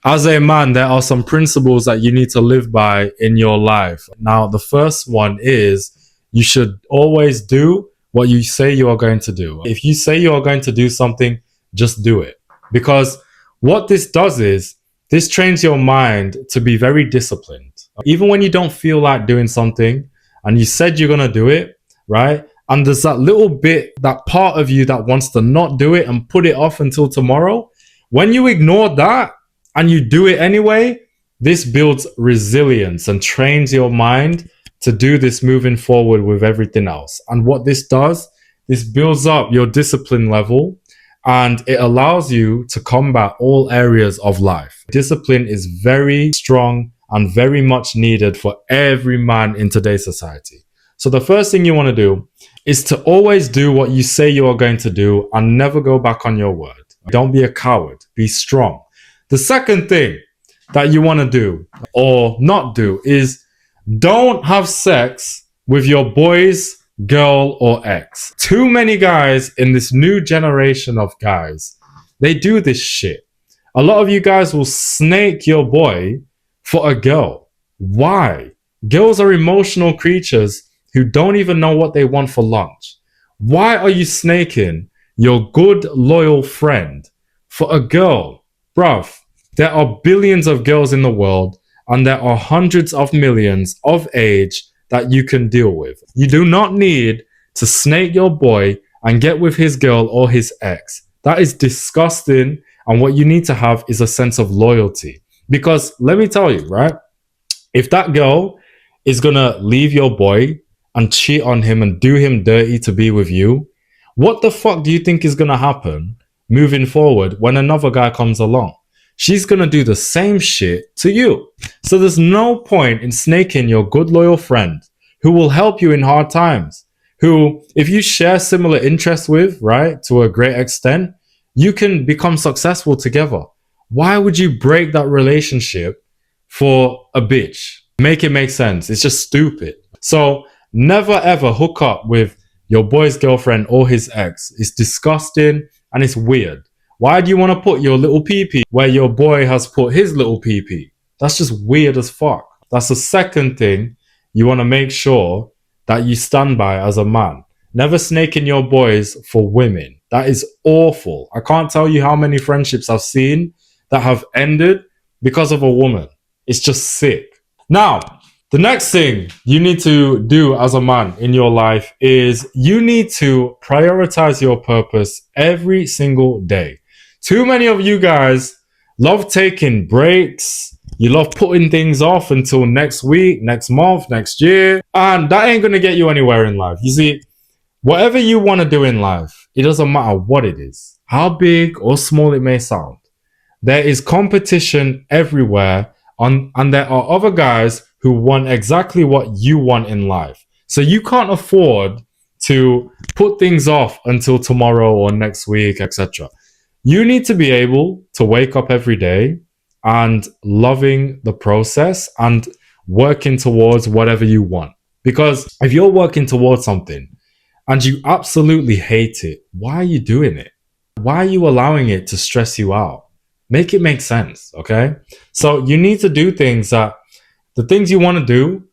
As a man, there are some principles that you need to live by in your life. Now, the first one is you should always do what you say you are going to do. If you say you are going to do something, just do it. Because what this does is this trains your mind to be very disciplined. Even when you don't feel like doing something and you said you're going to do it, right? And there's that little bit, that part of you that wants to not do it and put it off until tomorrow. When you ignore that and you do it anyway, this builds resilience and trains your mind to do this moving forward with everything else. And what this does, this builds up your discipline level and it allows you to combat all areas of life. Discipline is very strong and very much needed for every man in today's society. So the first thing you want to do is to always do what you say you are going to do and never go back on your word. Don't be a coward. Be strong. The second thing that you want to do or not do is don't have sex with your boy's girl or ex. Too many guys in this new generation of guys, they do this shit. A lot of you guys will snake your boy for a girl. Why? Girls are emotional creatures who don't even know what they want for lunch. Why are you snaking your good, loyal friend for a girl? Bruv, there are billions of girls in the world and there are hundreds of millions of age that you can deal with. You do not need to snake your boy and get with his girl or his ex. That is disgusting. And what you need to have is a sense of loyalty. Because let me tell you, right? If that girl is going to leave your boy and cheat on him and do him dirty to be with you, what the fuck do you think is going to happen moving forward when another guy comes along? She's going to do the same shit to you. So there's no point in snaking your good loyal friend who will help you in hard times, who if you share similar interests with, right, to a great extent, you can become successful together. Why would you break that relationship for a bitch? Make it make sense. It's just stupid. So never ever hook up with your boy's girlfriend or his ex. It's disgusting and it's weird. Why do you want to put your little pee-pee where your boy has put his little pee-pee? That's just weird as fuck. That's the second thing you want to make sure that you stand by as a man. Never snaking your boys for women. That is awful. I can't tell you how many friendships I've seen that have ended because of a woman. It's just sick. Now, the next thing you need to do as a man in your life is you need to prioritize your purpose every single day. Too many of you guys love taking breaks. You love putting things off until next week, next month, next year. And that ain't going to get you anywhere in life. You see, whatever you want to do in life, it doesn't matter what it is, how big or small it may sound. There is competition everywhere. And there are other guys who want exactly what you want in life. So you can't afford to put things off until tomorrow or next week, etc. You need to be able to wake up every day and loving the process and working towards whatever you want. Because if you're working towards something and you absolutely hate it, why are you doing it? Why are you allowing it to stress you out? Make it make sense, okay? So you need to do things that the things you want to do,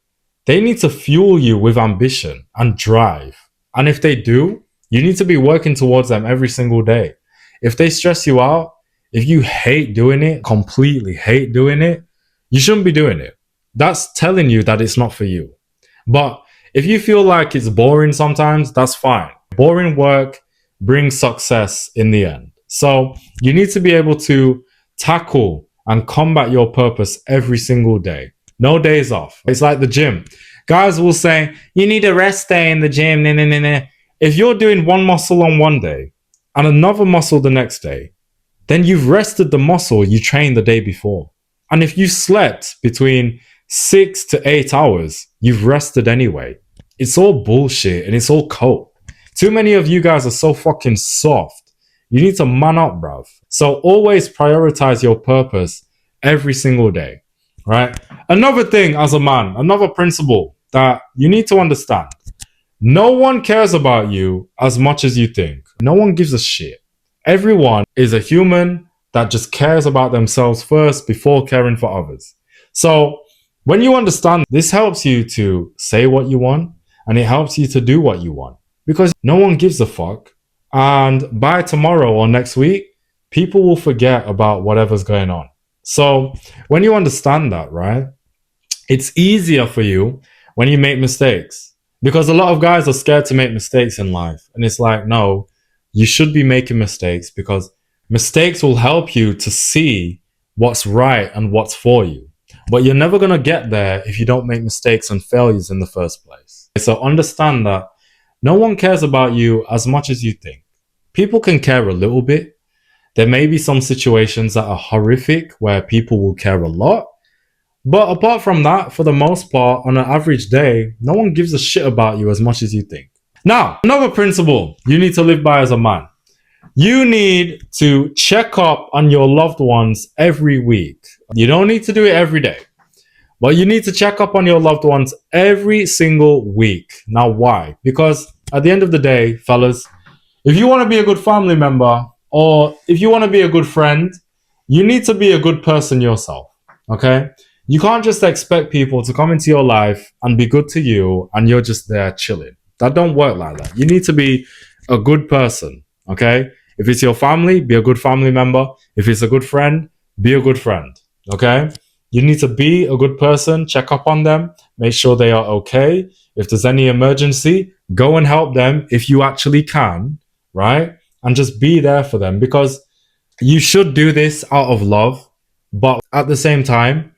they need to fuel you with ambition and drive. And if they do, you need to be working towards them every single day. If they stress you out, if you hate doing it, completely hate doing it, you shouldn't be doing it. That's telling you that it's not for you. But if you feel like it's boring sometimes, that's fine. Boring work brings success in the end. So you need to be able to tackle and combat your purpose every single day. No days off. It's like the gym. Guys will say, you need a rest day in the gym. Nah, nah, nah, nah. If you're doing one muscle on one day and another muscle the next day, then you've rested the muscle you trained the day before. And if you slept between 6 to 8 hours, you've rested anyway. It's all bullshit and it's all cope. Too many of you guys are so fucking soft. You need to man up, bruv. So always prioritize your purpose every single day, right? Another thing as a man, another principle that you need to understand. No one cares about you as much as you think. No one gives a shit. Everyone is a human that just cares about themselves first before caring for others. So when you understand, this helps you to say what you want and it helps you to do what you want because no one gives a fuck. And by tomorrow or next week, people will forget about whatever's going on. So when you understand that, right, it's easier for you when you make mistakes because a lot of guys are scared to make mistakes in life. And it's like, no, you should be making mistakes because mistakes will help you to see what's right and what's for you. But you're never going to get there if you don't make mistakes and failures in the first place. So understand that no one cares about you as much as you think. People can care a little bit. There may be some situations that are horrific where people will care a lot. But apart from that, for the most part, on an average day, no one gives a shit about you as much as you think. Now, another principle you need to live by as a man. You need to check up on your loved ones every week. You don't need to do it every day, but you need to check up on your loved ones every single week. Now, why? Because at the end of the day, fellas, if you want to be a good family member or if you want to be a good friend, you need to be a good person yourself. Okay? You can't just expect people to come into your life and be good to you and you're just there chilling. That don't work like that. You need to be a good person. Okay? If it's your family, be a good family member. If it's a good friend, be a good friend. Okay? You need to be a good person, check up on them, make sure they are okay. If there's any emergency, go and help them if you actually can, right? And just be there for them because you should do this out of love. But at the same time,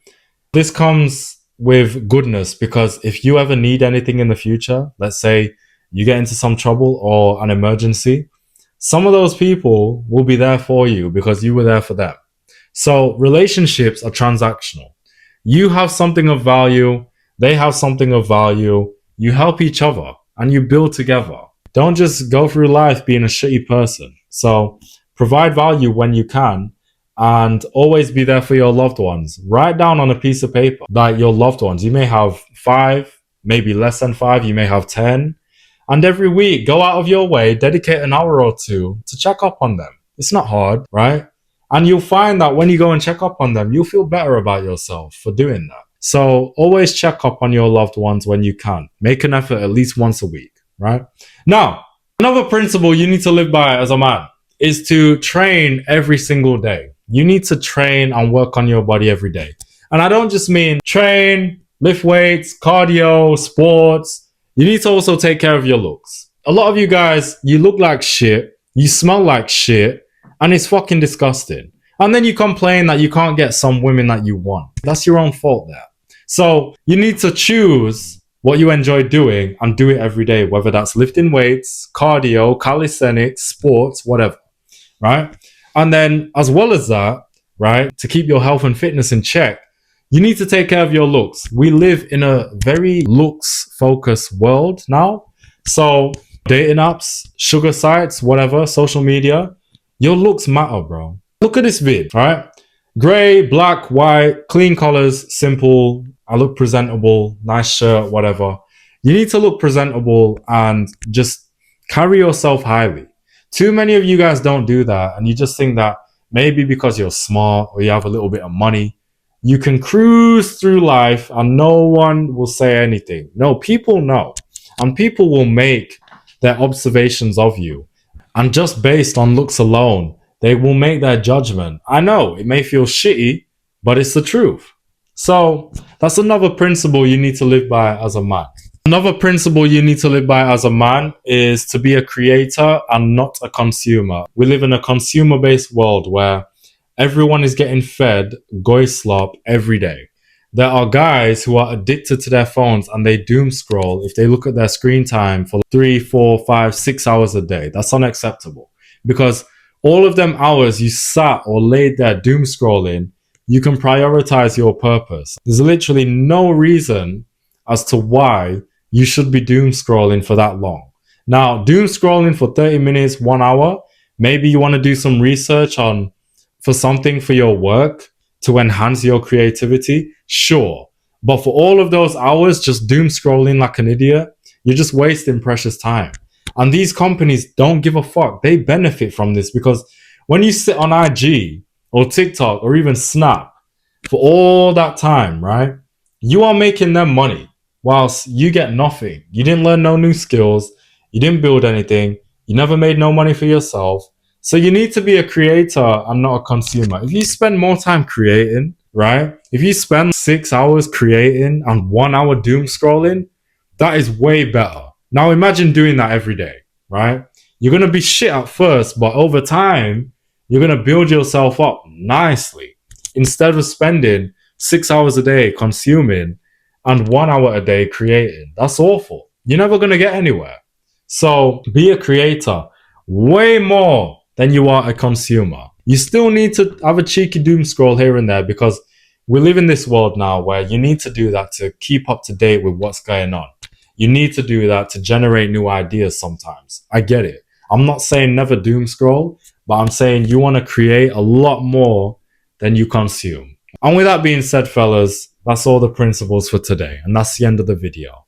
this comes with goodness because if you ever need anything in the future, let's say you get into some trouble or an emergency, some of those people will be there for you because you were there for them. So relationships are transactional. You have something of value. They have something of value. You help each other and you build together. Don't just go through life being a shitty person. So provide value when you can and always be there for your loved ones. Write down on a piece of paper that your loved ones, you may have 5, maybe less than 5, you may have 10. And every week, go out of your way, dedicate an hour or two to check up on them. It's not hard, right? And you'll find that when you go and check up on them, you'll feel better about yourself for doing that. So always check up on your loved ones when you can. Make an effort at least once a week, right? Now, another principle you need to live by as a man is to train every single day. You need to train and work on your body every day. And I don't just mean train, lift weights, cardio, sports. You need to also take care of your looks. A lot of you guys, you look like shit, you smell like shit, and it's fucking disgusting. And then you complain that you can't get some women that you want. That's your own fault there. So you need to choose what you enjoy doing and do it every day, whether that's lifting weights, cardio, calisthenics, sports, whatever, right? And then as well as that, right, to keep your health and fitness in check, you need to take care of your looks. We live in a very looks-focused world now. So dating apps, sugar sites, whatever, social media, your looks matter, bro. Look at this vid, right? Gray, black, white, clean colors, simple. I look presentable, nice shirt, whatever. You need to look presentable and just carry yourself highly. Too many of you guys don't do that. And you just think that maybe because you're smart or you have a little bit of money, you can cruise through life and no one will say anything. No, people know. And people will make their observations of you. And just based on looks alone, they will make their judgment. I know it may feel shitty, but it's the truth. So that's another principle you need to live by as a man. Another principle you need to live by as a man is to be a creator and not a consumer. We live in a consumer-based world where everyone is getting fed goy slop every day. There are guys who are addicted to their phones and they doom scroll if they look at their screen time for 3, 4, 5, 6 hours a day. That's unacceptable because all of them hours you sat or laid there doom scrolling, you can prioritize your purpose. There's literally no reason as to why you should be doom scrolling for that long. Now, doom scrolling for 30 minutes, 1 hour, maybe you want to do some research for something for your work to enhance your creativity, sure. But for all of those hours, just doom scrolling like an idiot, you're just wasting precious time. And these companies don't give a fuck. They benefit from this because when you sit on IG or TikTok or even Snap for all that time, right? You are making them money whilst you get nothing. You didn't learn no new skills. You didn't build anything. You never made no money for yourself. So you need to be a creator and not a consumer. If you spend more time creating, right? If you spend 6 hours creating and 1 hour doom scrolling, that is way better. Now imagine doing that every day, right? You're going to be shit at first, but over time, you're going to build yourself up nicely. Instead of spending 6 hours a day consuming and 1 hour a day creating, that's awful. You're never going to get anywhere. So be a creator way more than you are a consumer. You still need to have a cheeky doom scroll here and there because we live in this world now where you need to do that to keep up to date with what's going on. You need to do that to generate new ideas sometimes. I get it. I'm not saying never doom scroll, but I'm saying you want to create a lot more than you consume. And with that being said, fellas, that's all the principles for today. And that's the end of the video.